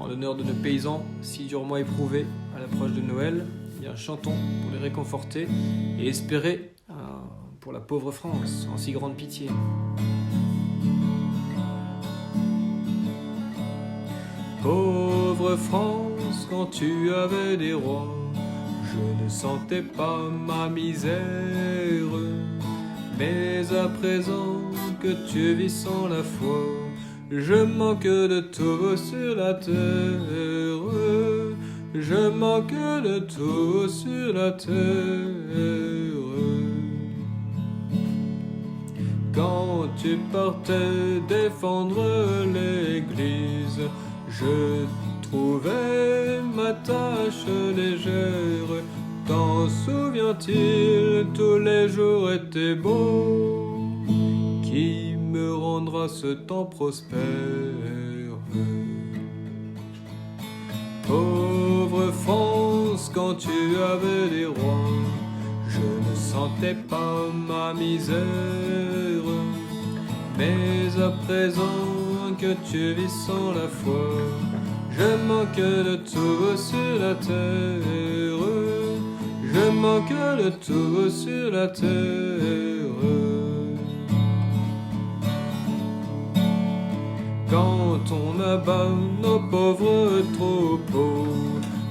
En l'honneur de nos paysans si durement éprouvés à l'approche de Noël, eh bien chantons pour les réconforter et espérer pour la pauvre France en si grande pitié. Pauvre France, quand tu avais des rois, je ne sentais pas ma misère. Mais à présent que tu vis sans la foi, je manque de tout sur la terre. Je manque de tout sur la terre. Quand tu partais défendre l'église, je trouvais ma tâche légère. T'en souviens-t-il, tous les jours étaient beaux. Qui me rendra ce temps prospère? Pauvre France, quand tu avais des rois, je ne sentais pas ma misère. Mais à présent que tu vis sans la foi, je manque de tout sur la terre. Je manque de tout sur la terre. Quand on abat nos pauvres troupeaux,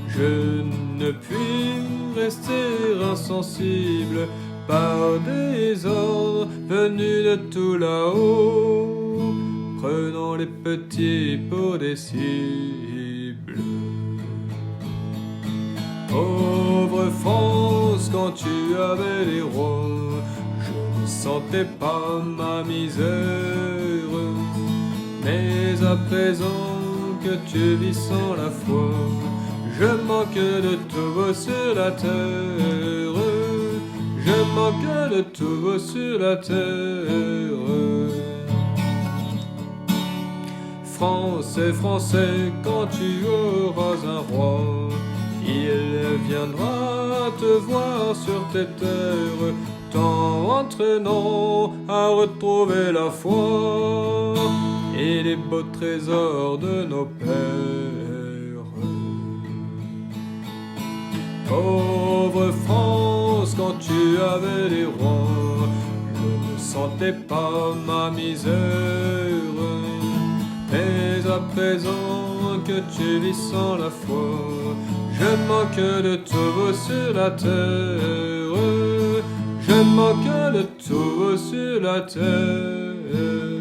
je ne puis rester insensible par des ordres venus de tout là-haut, prenant les petits pour des cibles. Pauvre France, quand tu avais les rois, je ne sentais pas ma misère. Mais à présent que tu vis sans la foi, je manque de tout sur la terre. Je manque de tout sur la terre. France et Français, quand tu auras un roi, il viendra te voir sur tes terres, t'entraînant à retrouver la foi et les beaux trésors de nos pères. Pauvre France, quand tu avais les rois, je ne sentais pas ma misère. Mais à présent que tu vis sans la foi, je manque de tout sur la terre. Je manque de tout sur la terre.